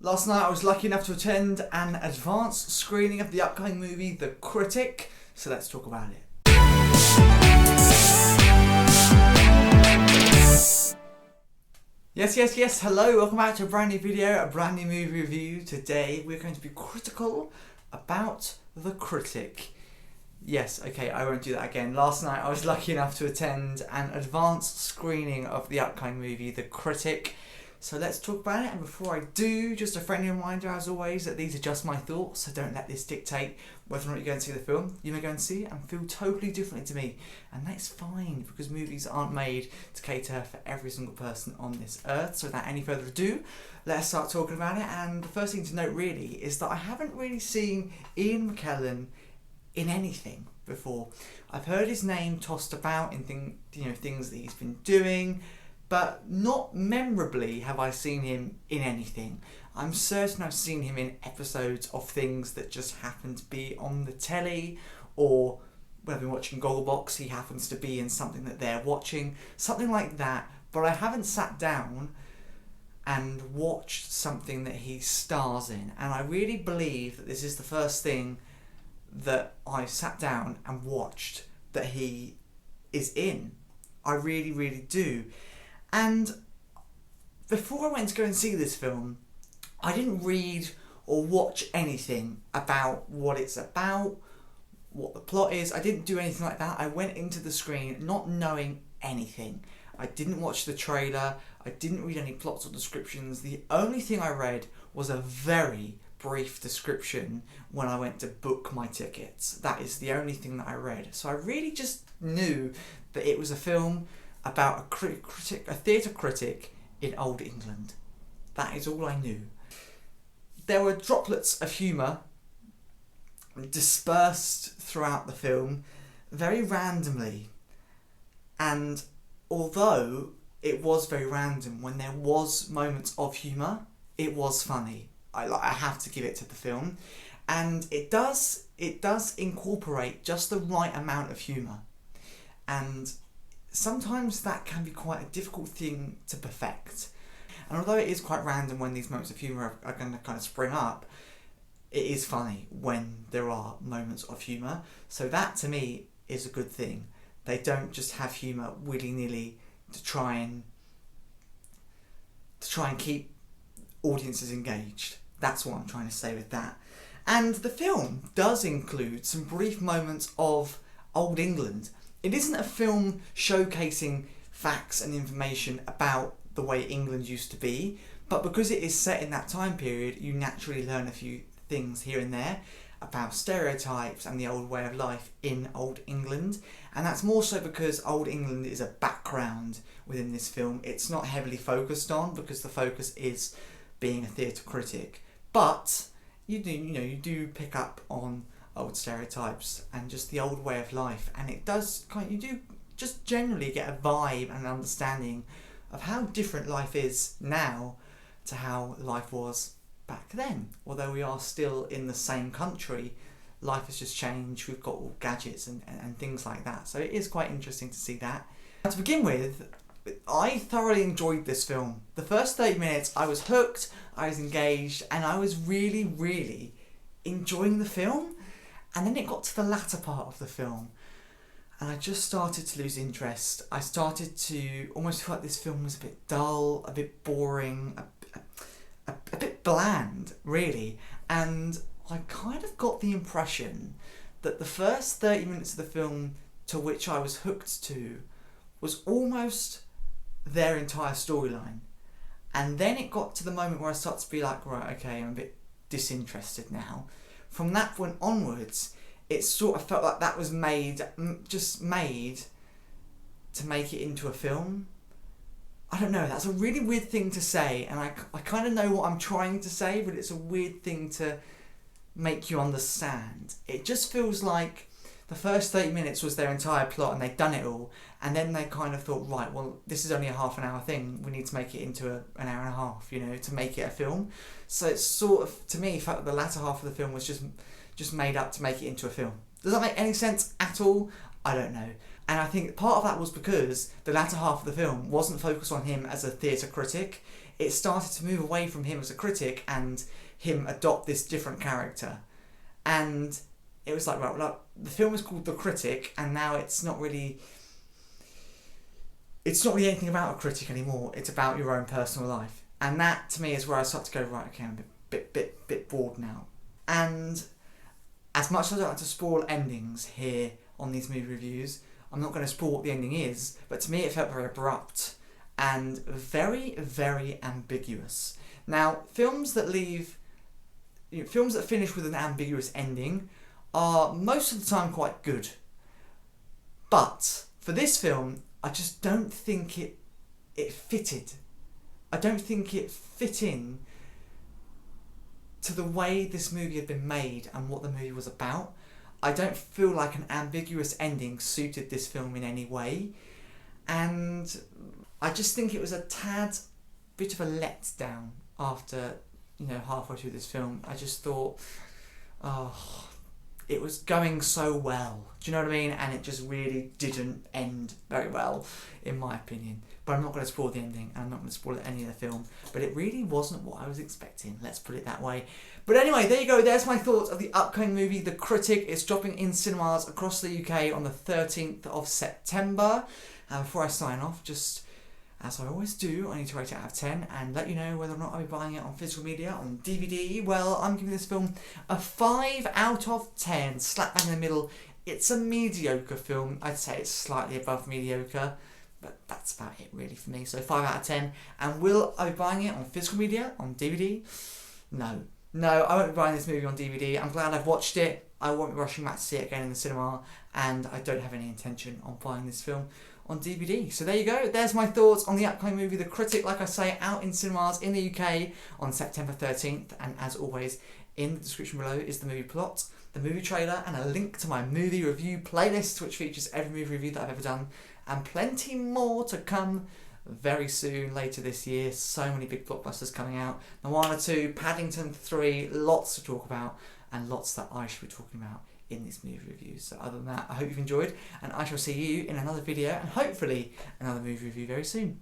Last night I was lucky enough to attend an advanced screening of the upcoming movie The Critic, so let's talk about it. Yes, hello, welcome back to a brand new video, a brand new movie review. Today we're going to be critical about The Critic. Yes, okay, I won't do that again. Last night I was lucky enough to attend an advanced screening of the upcoming movie The Critic. So let's talk about it, and before I do, just a friendly reminder as always that these are just my thoughts, so don't let this dictate whether or not you go and see the film. You may go and see it and feel totally differently to me, and that's fine because movies aren't made to cater for every single person on this earth. So without any further ado, let's start talking about it. And the first thing to note really is that I haven't really seen Ian McKellen in anything before. I've heard his name tossed about in things that he's been doing, but not memorably have I seen him in anything. I'm certain I've seen him in episodes of things that just happen to be on the telly, or when I've been watching Gogglebox, he happens to be in something that they're watching, something like that, but I haven't sat down and watched something that he stars in, and I really believe that this is the first thing that I sat down and watched that he is in. I really do. And before I went to go and see this film, I didn't read or watch anything about what it's about, what the plot is. I didn't do anything like that. I went into the screen not knowing anything. I didn't watch the trailer. I didn't read any plots or descriptions. The only thing I read was a very brief description when I went to book my tickets. That is the only thing that I read. So I really just knew that it was a film about a theatre critic in Old England. That is all I knew. There were droplets of humour dispersed throughout the film, very randomly. And although it was very random, when there was moments of humour, it was funny. I have to give it to the film. And it does incorporate just the right amount of humour. And sometimes that can be quite a difficult thing to perfect. And although it is quite random when these moments of humour are going to kind of spring up, it is funny when there are moments of humour. So that to me is a good thing. They don't just have humour willy-nilly to try and keep audiences engaged. That's what I'm trying to say with that. And the film does include some brief moments of Old England. It isn't a film showcasing facts and information about the way England used to be, but because it is set in that time period, you naturally learn a few things here and there about stereotypes and the old way of life in Old England. And that's more so because Old England is a background within this film. It's not heavily focused on because the focus is being a theatre critic. But you do pick up on old stereotypes and just the old way of life, and it does you do just generally get a vibe and an understanding of how different life is now to how life was back then. Although we are still in the same country, life has just changed. We've got all gadgets and things like that, so it is quite interesting to see that. To begin with, I thoroughly enjoyed this film. The first 30 minutes I was hooked, I was engaged, and I was really enjoying the film. And then it got to the latter part of the film, and I just started to lose interest. I started to almost feel like this film was a bit dull, a bit boring, a bit bland, really. And I kind of got the impression that the first 30 minutes of the film to which I was hooked to was almost their entire storyline. And then it got to the moment where I started to be like, right, okay, I'm a bit disinterested now. From that point onwards, it sort of felt like that was made to make it into a film. I don't know, that's a really weird thing to say, and I kind of know what I'm trying to say, but it's a weird thing to make you understand. It just feels like the first 30 minutes was their entire plot and they'd done it all, and then they kind of thought, right, well, this is only a half an hour thing, we need to make it into an hour and a half, to make it a film. So it's sort of, to me, felt like the latter half of the film was just made up to make it into a film. Does that make any sense at all? I don't know. And I think part of that was because the latter half of the film wasn't focused on him as a theatre critic. it started to move away from him as a critic and him adopt this different character. And it was like, well, the film is called The Critic, and now it's not really anything about a critic anymore. It's about your own personal life. And that, to me, is where I start to go, right, okay, I'm a bit bored now. And as much as I don't like to spoil endings here on these movie reviews, I'm not going to spoil what the ending is, but to me it felt very abrupt and very, very ambiguous. Now, films that finish with an ambiguous ending are most of the time quite good. But for this film, I just don't think it fitted. I don't think it fit in to the way this movie had been made and what the movie was about. I don't feel like an ambiguous ending suited this film in any way. And I just think it was a tad bit of a letdown after, halfway through this film. I just thought, it was going so well. Do you know what I mean? And it just really didn't end very well, in my opinion. But I'm not going to spoil the ending, and I'm not going to spoil any of the film. But it really wasn't what I was expecting, let's put it that way. But anyway, there you go. There's my thoughts of the upcoming movie, The Critic. It's dropping in cinemas across the UK on the 13th of September. And before I sign off, just as I always do, I need to rate it out of 10 and let you know whether or not I'll be buying it on physical media, on DVD. Well, I'm giving this film a 5 out of 10, slap bang in the middle. It's a mediocre film. I'd say it's slightly above mediocre, but that's about it really for me. So 5 out of 10. And will I be buying it on physical media, on DVD? No, I won't be buying this movie on DVD. I'm glad I've watched it. I won't be rushing back to see it again in the cinema, and I don't have any intention on buying this film on DVD. So there you go. There's my thoughts on the upcoming movie, The Critic. Like I say, out in cinemas in the UK on September 13th. And as always, in the description below is the movie plot, the movie trailer, and a link to my movie review playlist, which features every movie review that I've ever done, and plenty more to come very soon, later this year. So many big blockbusters coming out. Moana 2, Paddington 3, lots to talk about, and lots that I should be talking about in this movie review. So other than that, I hope you've enjoyed, and I shall see you in another video, and hopefully another movie review very soon.